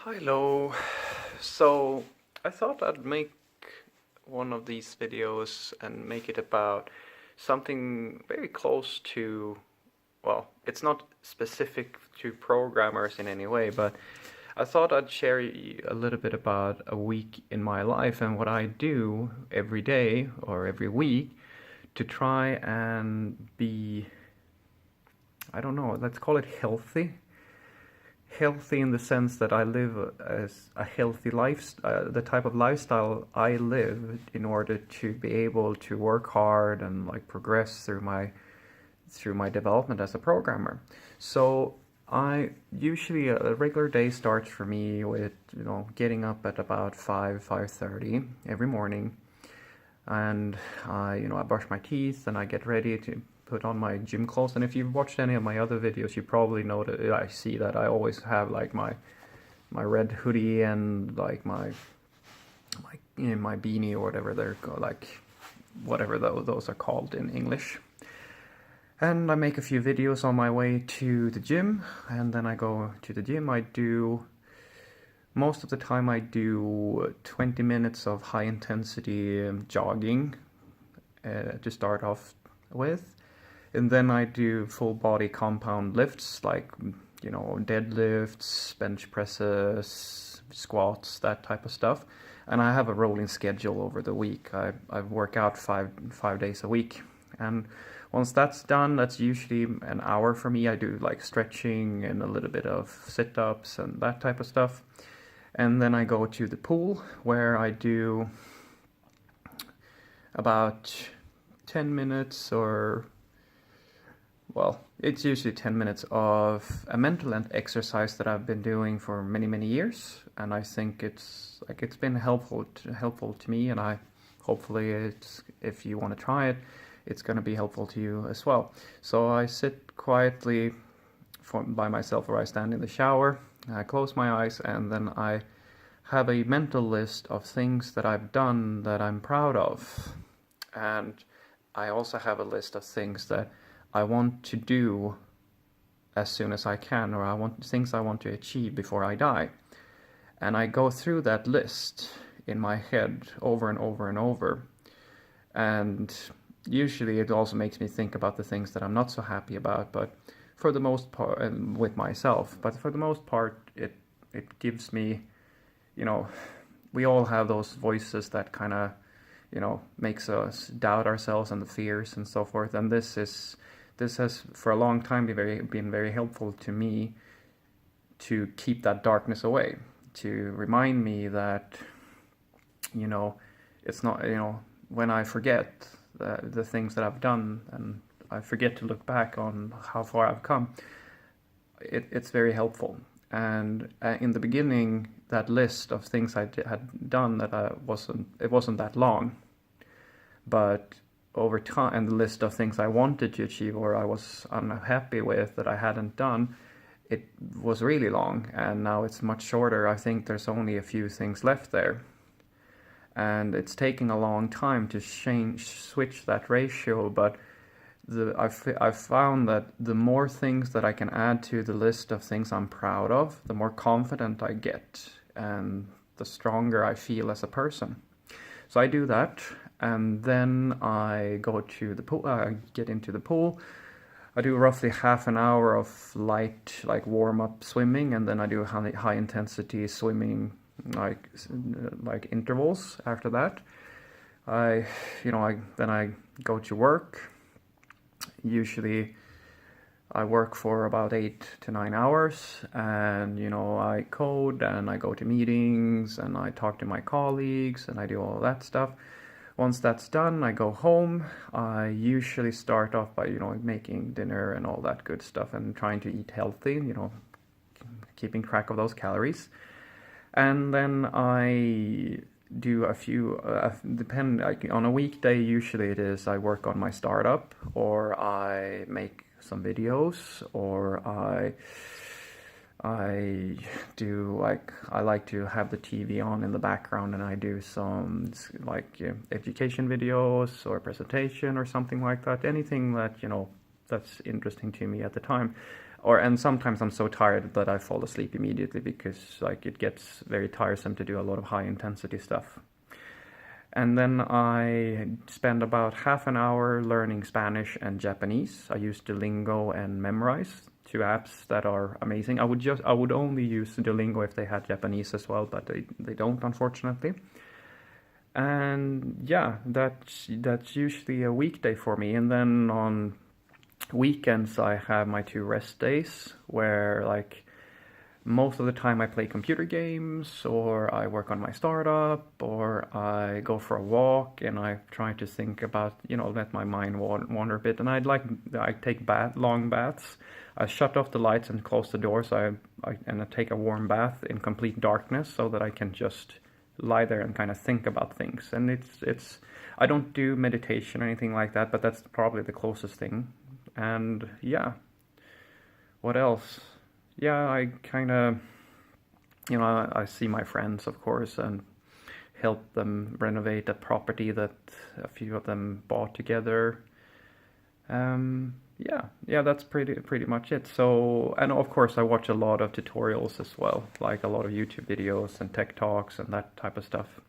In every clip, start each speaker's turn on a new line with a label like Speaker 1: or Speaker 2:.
Speaker 1: Hello. So I thought I'd make one of these videos and make it about something very close to, well, it's not specific to programmers in any way, but I thought I'd share a little bit about a week in my life and what I do every day or every week to try and be, I don't know, let's call it healthy in the sense that I live as a healthy life, the type of lifestyle I live in order to be able to work hard and like progress through my development as a programmer. So I usually a regular day starts for me with getting up at about 5:30 every morning, and I brush my teeth and I get ready to put on my gym clothes. And if you've watched any of my other videos, you probably know that I see that I always have like my red hoodie and like my beanie or whatever they're like, whatever those are called in English. And I make a few videos on my way to the gym, and then I go to the gym. Most of the time I do 20 minutes of high intensity jogging to start off with. And then I do full body compound lifts like, deadlifts, bench presses, squats, that type of stuff. And I have a rolling schedule over the week. I work out five days a week. And once that's done, that's usually an hour for me. I do like stretching and a little bit of sit-ups and that type of stuff. And then I go to the pool where I do about 10 minutes it's usually 10 minutes of a mental exercise that I've been doing for many years, and I think it's been helpful to me, and hopefully if you want to try it, it's going to be helpful to you as well. So I sit quietly by myself, or I stand in the shower, I close my eyes, and then I have a mental list of things that I've done that I'm proud of. And I also have a list of things that I want to do as soon as I can, or things I want to achieve before I die. And I go through that list in my head over and over and over. And usually it also makes me think about the things that I'm not so happy about, but for the most part, with myself, but for the most part, it gives me, we all have those voices that kind of, makes us doubt ourselves and the fears and so forth. And this has for a long time been very helpful to me to keep that darkness away, to remind me that, it's not, when I forget the things that I've done and I forget to look back on how far I've come, it's very helpful. And in the beginning, that list of things I had done it wasn't that long, but over time, and the list of things I wanted to achieve or I was unhappy with that I hadn't done, it was really long, and now it's much shorter. I think there's only a few things left there, and it's taking a long time to switch that ratio, but I've found that the more things that I can add to the list of things I'm proud of, the more confident I get and the stronger I feel as a person. So I do that, and then I go to the pool. I get into the pool. I do roughly half an hour of light, like warm-up swimming, and then I do high intensity swimming, like intervals after that. Then I go to work. Usually I work for about 8 to 9 hours, and I code and I go to meetings and I talk to my colleagues and I do all that stuff. Once that's done, I go home. I usually start off by making dinner and all that good stuff and trying to eat healthy, keeping track of those calories. And then I do a few, on a weekday, usually I work on my startup, or I make some videos, or I like to have the TV on in the background, and I do some education videos or presentation or something like that, anything that that's interesting to me at the time. and sometimes I'm so tired that I fall asleep immediately because like it gets very tiresome to do a lot of high intensity stuff. And then I spend about half an hour learning Spanish and Japanese. I use Duolingo and Memrise, two apps that are amazing. I would only use Duolingo if they had Japanese as well, but they don't, unfortunately. And yeah, that's usually a weekday for me. And then on weekends I have my 2 rest days where like most of the time I play computer games, or I work on my startup, or I go for a walk and I try to think about, let my mind wander a bit. And I take long baths. I shut off the lights and close the doors. I take a warm bath in complete darkness so that I can just lie there and kind of think about things. And it's I don't do meditation or anything like that, but that's probably the closest thing. And yeah, what else? Yeah, I kind of, I see my friends, of course, and help them renovate a property that a few of them bought together. Yeah, that's pretty much it. So, and of course, I watch a lot of tutorials as well, like a lot of YouTube videos and tech talks and that type of stuff.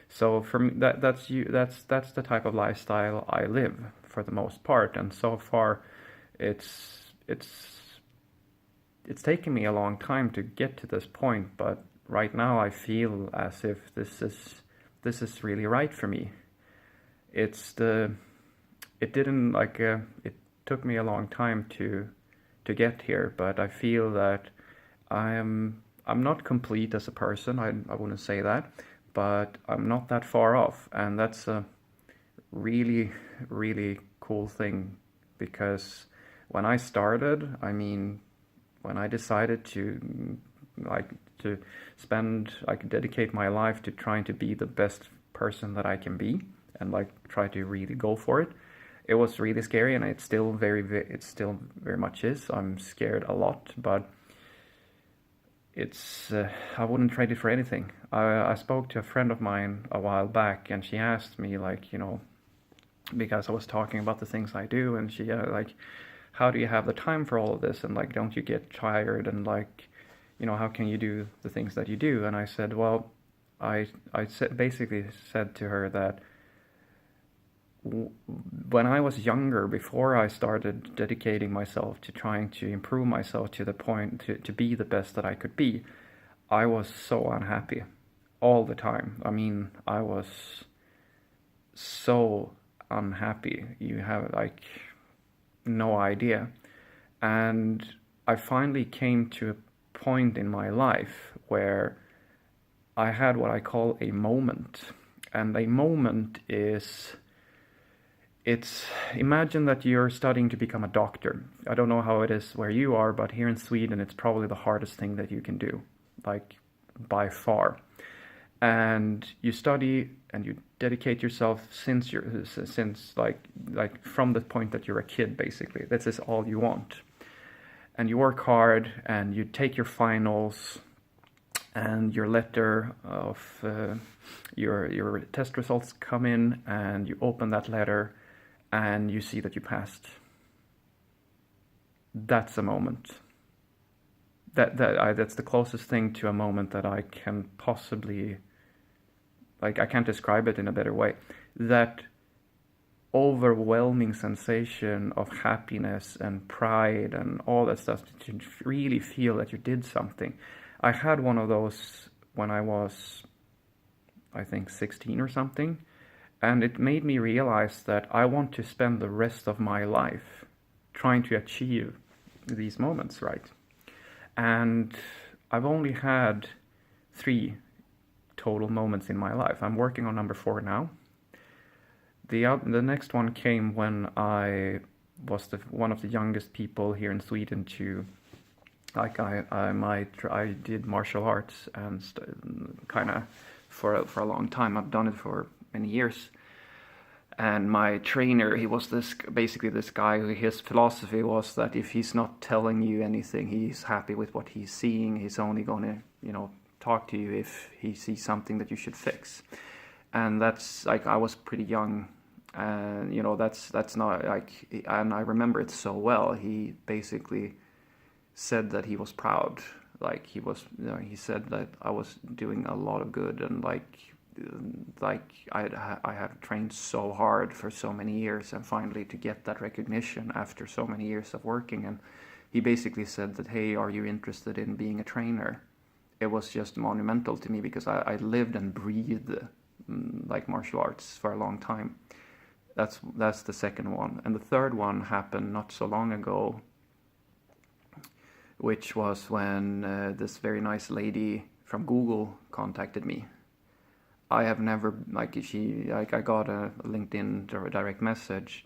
Speaker 1: So for me, that's the type of lifestyle I live for the most part, and so far, it's taken me a long time to get to this point, but right now I feel as if this is really right for me. It took me a long time to get here, but I feel that I'm not complete as a person. I wouldn't say that, but I'm not that far off, and that's a really, really cool thing, because when I started, when I decided to dedicate my life to trying to be the best person that I can be and try to really go for it, it was really scary, and it still very much is. I'm scared a lot, but I wouldn't trade it for anything. I spoke to a friend of mine a while back, and she asked me because I was talking about the things I do, and she how do you have the time for all of this? And don't you get tired? And how can you do the things that you do? And I said, well, I basically said to her that when I was younger, before I started dedicating myself to trying to improve myself to the point to be the best that I could be, I was so unhappy all the time. I was so unhappy. You have no idea. And I finally came to a point in my life where I had what I call a moment. And a moment imagine that you're studying to become a doctor. I don't know how it is where you are, but here in Sweden it's probably the hardest thing that you can do, by far. And you study and you dedicate yourself since from the point that you're a kid, basically. This is all you want. And you work hard, and you take your finals, and your letter of your test results come in, and you open that letter, and you see that you passed. That's a moment. That's the closest thing to a moment that I can possibly, I can't describe it in a better way. That overwhelming sensation of happiness and pride and all that stuff, to really feel that you did something. I had one of those when I was, I think, 16 or something, and it made me realize that I want to spend the rest of my life trying to achieve these moments, right? And I've only had 3 total moments in my life. I'm working on number 4 now. The next one came when I was one of the youngest people here in Sweden to, I did martial arts and kind of for a long time. I've done it for many years. And my trainer, he was basically this guy who, his philosophy was that if he's not telling you anything, he's happy with what he's seeing. He's only going to, talk to you if he sees something that you should fix. And that's I was pretty young, and that's not and I remember it so well. He basically said that he was proud. Like he was, he said that I was doing a lot of good, and like I have trained so hard for so many years, and finally to get that recognition after so many years of working. And he basically said that, hey, are you interested in being a trainer? It was just monumental to me, because I lived and breathed like martial arts for a long time. That's the second one. And the third one happened not so long ago, which was when this very nice lady from Google contacted me. I have never, I got a LinkedIn direct message,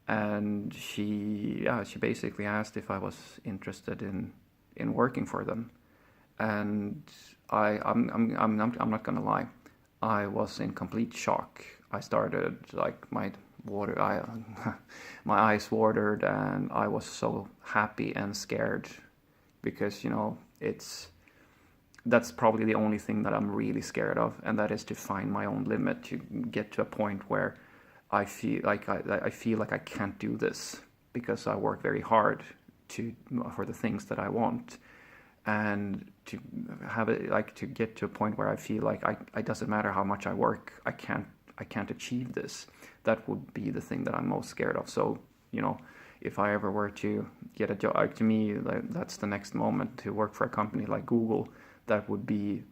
Speaker 1: and she basically asked if I was interested in working for them. And I'm not gonna lie, I was in complete shock. I started, like, my eyes watered, and I was so happy and scared, because that's probably the only thing that I'm really scared of, and that is to find my own limit, to get to a point where I feel like I can't do this, because I work very hard for the things that I want. And to have it, like, to get to a point where I feel like it doesn't matter how much I work, I can't achieve this. That would be the thing that I'm most scared of. So, if I ever were to get a job, to me, that's the next moment, to work for a company like Google. That would be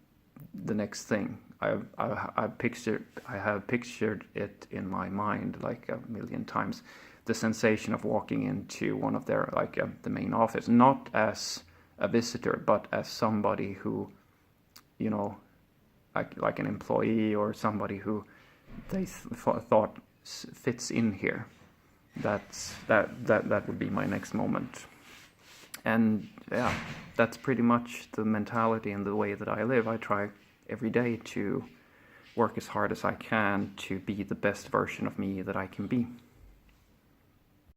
Speaker 1: the next thing. I have pictured it in my mind like a million times. The sensation of walking into one of their, the main office, not as a visitor, but as somebody who, like an employee, or somebody who they thought fits in here. That would be my next moment. And yeah, that's pretty much the mentality and the way that I live. I try every day to work as hard as I can to be the best version of me that I can be.